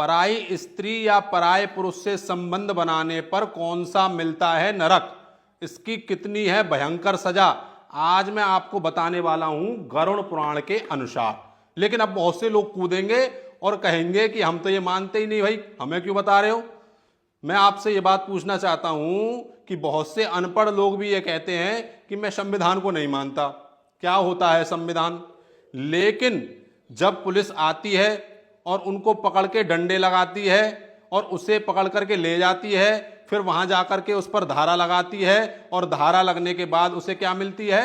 पराई स्त्री या पराये पुरुष से संबंध बनाने पर कौन सा मिलता है नरक, इसकी कितनी है भयंकर सजा, आज मैं आपको बताने वाला हूं गरुड़ पुराण के अनुसार। लेकिन अब बहुत से लोग कूदेंगे और कहेंगे कि हम तो ये मानते ही नहीं भाई, हमें क्यों बता रहे हो। मैं आपसे ये बात पूछना चाहता हूं कि बहुत से अनपढ़ लोग भी ये कहते हैं कि मैं संविधान को नहीं मानता। क्या होता है संविधान? लेकिन जब पुलिस आती है और उनको पकड़ के डंडे लगाती है और उसे पकड़ करके ले जाती है, फिर वहां जाकर के उस पर धारा लगाती है और धारा लगने के बाद उसे क्या मिलती है?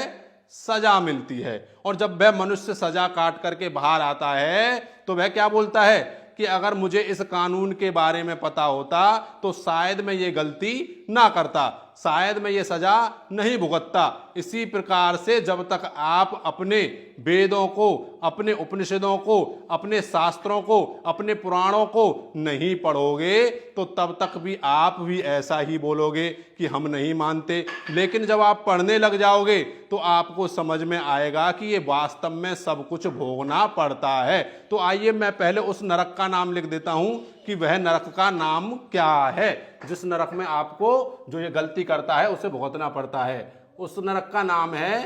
सजा मिलती है। और जब वह मनुष्य सजा काट करके बाहर आता है तो वह क्या बोलता है कि अगर मुझे इस कानून के बारे में पता होता तो शायद मैं ये गलती ना करता, शायद मैं ये सजा नहीं भुगतता। इसी प्रकार से जब तक आप अपने वेदों को, अपने उपनिषदों को, अपने शास्त्रों को, अपने पुराणों को नहीं पढ़ोगे तो तब तक भी आप भी ऐसा ही बोलोगे कि हम नहीं मानते। लेकिन जब आप पढ़ने लग जाओगे तो आपको समझ में आएगा कि ये वास्तव में सब कुछ भोगना पड़ता है। तो आइए मैं पहले उस नरक का नाम लिख देता हूं कि वह नरक का नाम क्या है, जिस नरक में आपको जो ये गलती करता है उसे भुगतना पड़ता है। उस नरक का नाम है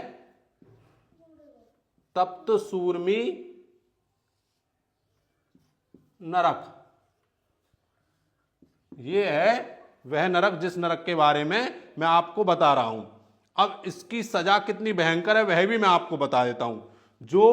तप्त सूर्मी नरक। ये है वह नरक जिस नरक के बारे में मैं आपको बता रहा हूं। अब इसकी सजा कितनी भयंकर है वह भी मैं आपको बता देता हूं। जो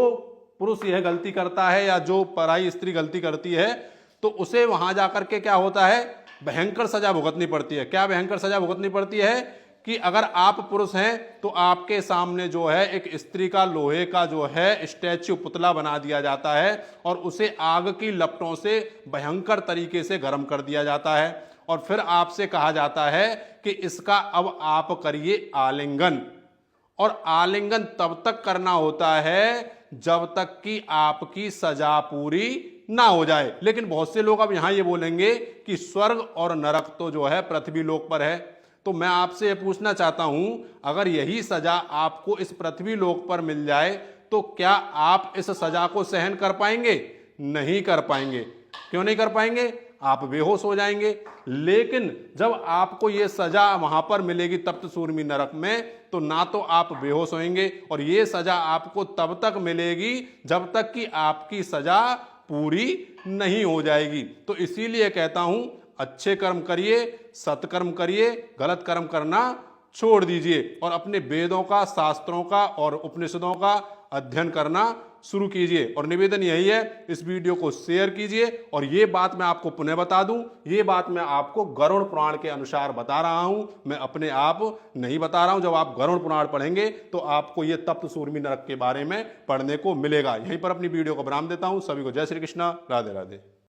पुरुष यह गलती करता है या जो पराई स्त्री गलती करती है तो उसे वहां जाकर के क्या होता है? भयंकर सजा भुगतनी पड़ती है। क्या भयंकर सजा भुगतनी पड़ती है कि अगर आप पुरुष हैं तो आपके सामने जो है एक स्त्री का लोहे का जो है स्टैच्यू, पुतला बना दिया जाता है और उसे आग की लपटों से भयंकर तरीके से गर्म कर दिया जाता है और फिर आपसे कहा जाता है कि इसका अब आप करिए आलिंगन। और आलिंगन तब तक करना होता है जब तक कि आपकी सजा पूरी ना हो जाए। लेकिन बहुत से लोग अब यहां ये बोलेंगे कि स्वर्ग और नरक तो जो है पृथ्वी लोक पर है। तो मैं आपसे ये पूछना चाहता हूं, अगर यही सजा आपको इस पृथ्वी लोक पर मिल जाए तो क्या आप इस सजा को सहन कर पाएंगे? नहीं कर पाएंगे। क्यों नहीं कर पाएंगे? आप बेहोश हो जाएंगे। लेकिन जब आपको यह सजा वहां पर मिलेगी तप्त सूर्मी नरक में, तो ना तो आप बेहोश होंगे और यह सजा आपको तब तक मिलेगी जब तक कि आपकी सजा पूरी नहीं हो जाएगी। तो इसीलिए कहता हूं अच्छे कर्म करिए, सत्कर्म करिए, गलत कर्म करना छोड़ दीजिए और अपने वेदों का, शास्त्रों का और उपनिषदों का अध्ययन करना शुरू कीजिए। और निवेदन यही है, इस वीडियो को शेयर कीजिए। और ये बात मैं आपको पुनः बता दूं, ये बात मैं आपको गरुड़ पुराण के अनुसार बता रहा हूं, मैं अपने आप नहीं बता रहा हूं। जब आप गरुड़ पुराण पढ़ेंगे तो आपको ये तप्त सूर्मी नरक के बारे में पढ़ने को मिलेगा। यहीं पर अपनी वीडियो को विराम देता हूं। सभी को जय श्री कृष्णा, राधे राधे।